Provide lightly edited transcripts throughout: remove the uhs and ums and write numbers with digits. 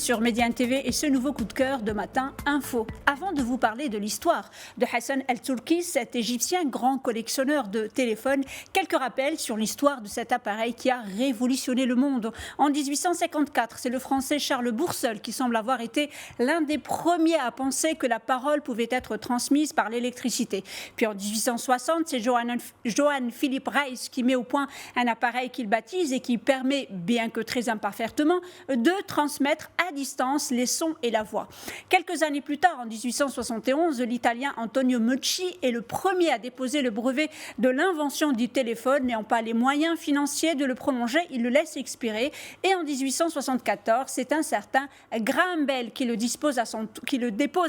sur Médiane TV et ce nouveau coup de cœur de Matin Info. Avant de vous parler de l'histoire de Hassan El-Turki, cet Égyptien grand collectionneur de téléphones, quelques rappels sur l'histoire de cet appareil qui a révolutionné le monde. En 1854, c'est le Français Charles Bourseul qui semble avoir été l'un des premiers à penser que la parole pouvait être transmise par l'électricité. Puis en 1860, c'est Johann Philipp Reis qui met au point un appareil qu'il baptise et qui permet, bien que très imparfaitement, de transmettre à distance les sons et la voix. Quelques années plus tard, en 1871, l'Italien Antonio Meucci est le premier à déposer le brevet de l'invention du téléphone. N'ayant pas les moyens financiers de le prolonger, il le laisse expirer. Et en 1874, c'est un certain Graham Bell qui le dépose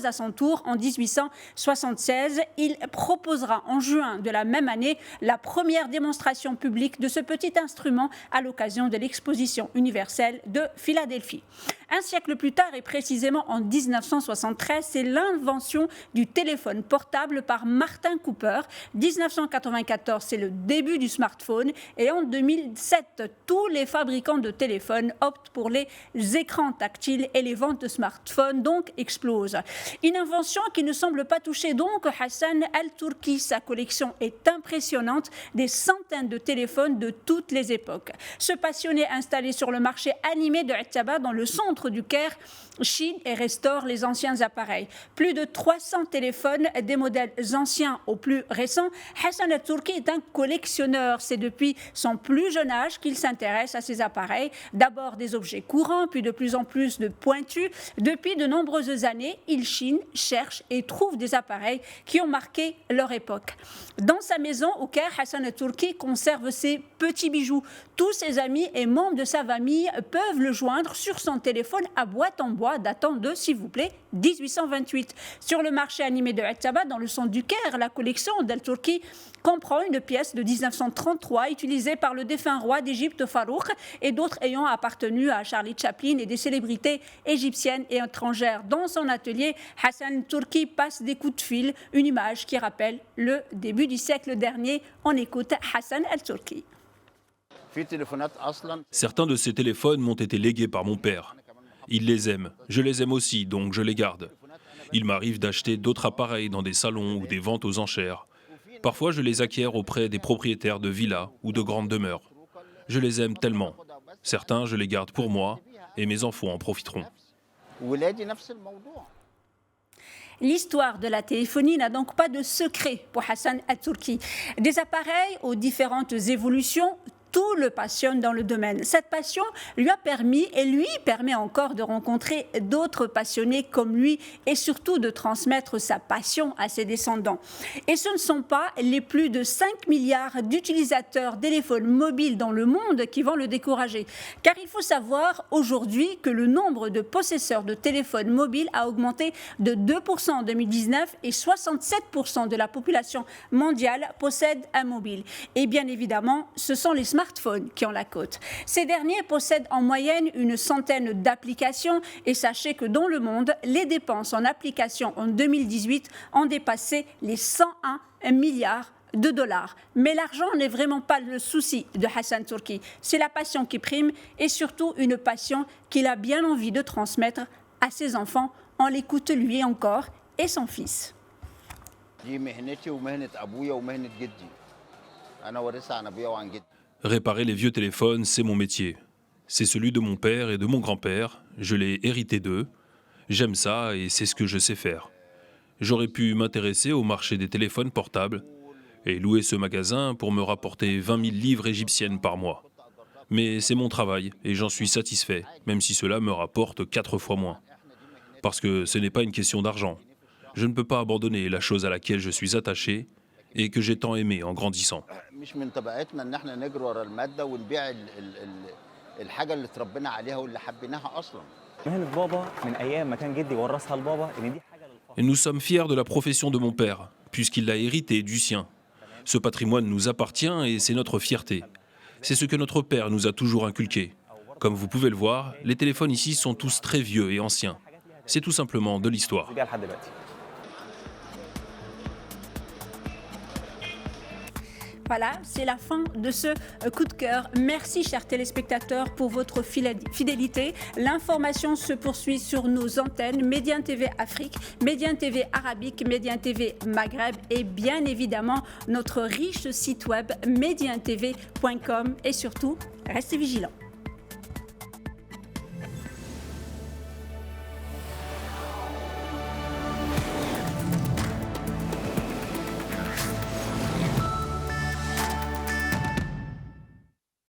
à son tour en 1876. Il proposera en juin de la même année la première démonstration publique de ce petit instrument à l'occasion de l'exposition universelle de Philadelphie. Un siècle plus tard, et précisément en 1973, c'est l'invention du téléphone portable par Martin Cooper. 1994, c'est le début du smartphone. Et en 2007, tous les fabricants de téléphones optent pour les écrans tactiles et les ventes de smartphones donc explosent. Une invention qui ne semble pas toucher donc Hassan El-Turki. Sa collection est impressionnante, des centaines de téléphones de toutes les époques. Ce passionné installé sur le marché animé de Aqaba dans le centre du Caire chine et restaure les anciens appareils. Plus de 300 téléphones, des modèles anciens aux plus récents. Hassan El-Turki est un collectionneur. C'est depuis son plus jeune âge qu'il s'intéresse à ces appareils. D'abord des objets courants, puis de plus en plus de pointus. Depuis de nombreuses années, il chine, cherche et trouve des appareils qui ont marqué leur époque. Dans sa maison au Caire, Hassan El-Turki conserve ses petits bijoux. Tous ses amis et membres de sa famille peuvent le joindre sur son téléphone à boîte en bois datant de, s'il vous plaît, 1828. Sur le marché animé de Aqaba, dans le centre du Caire, la collection d'El-Turki comprend une pièce de 1933 utilisée par le défunt roi d'Égypte Farouk et d'autres ayant appartenu à Charlie Chaplin et des célébrités égyptiennes et étrangères. Dans son atelier, Hassan El-Turki passe des coups de fil, une image qui rappelle le début du siècle dernier. On écoute Hassan El-Turki. Certains de ces téléphones m'ont été légués par mon père. Il les aime, je les aime aussi, donc je les garde. Il m'arrive d'acheter d'autres appareils dans des salons ou des ventes aux enchères. Parfois, je les acquiers auprès des propriétaires de villas ou de grandes demeures. Je les aime tellement. Certains, je les garde pour moi et mes enfants en profiteront. L'histoire de la téléphonie n'a donc pas de secret pour Hassan El-Turki. Des appareils aux différentes évolutions, tout le passionne dans le domaine. Cette passion lui a permis et lui permet encore de rencontrer d'autres passionnés comme lui et surtout de transmettre sa passion à ses descendants. Et ce ne sont pas les plus de 5 milliards d'utilisateurs de téléphones mobiles dans le monde qui vont le décourager. Car il faut savoir aujourd'hui que le nombre de possesseurs de téléphones mobiles a augmenté de 2% en 2019 et 67% de la population mondiale possède un mobile. Et bien évidemment, ce sont les smartphones qui ont la cote. Ces derniers possèdent en moyenne une centaine d'applications et sachez que dans le monde, les dépenses en applications en 2018 ont dépassé les 101 milliards de dollars. Mais l'argent n'est vraiment pas le souci de Hassan El-Turki. C'est la passion qui prime et surtout une passion qu'il a bien envie de transmettre à ses enfants. On l'écoute lui encore et son fils. Réparer les vieux téléphones, c'est mon métier. C'est celui de mon père et de mon grand-père. Je l'ai hérité d'eux. J'aime ça et c'est ce que je sais faire. J'aurais pu m'intéresser au marché des téléphones portables et louer ce magasin pour me rapporter 20 000 livres égyptiennes par mois. Mais c'est mon travail et j'en suis satisfait, même si cela me rapporte 4 fois moins. Parce que ce n'est pas une question d'argent. Je ne peux pas abandonner la chose à laquelle je suis attaché et que j'ai tant aimé en grandissant. Et nous sommes fiers de la profession de mon père, puisqu'il l'a héritée du sien. Ce patrimoine nous appartient et c'est notre fierté. C'est ce que notre père nous a toujours inculqué. Comme vous pouvez le voir, les téléphones ici sont tous très vieux et anciens. C'est tout simplement de l'histoire. Voilà, c'est la fin de ce coup de cœur. Merci, chers téléspectateurs, pour votre fidélité. L'information se poursuit sur nos antennes Médien TV Afrique, Médien TV Arabique, Médien TV Maghreb et bien évidemment notre riche site web medientv.com. Et surtout, restez vigilants.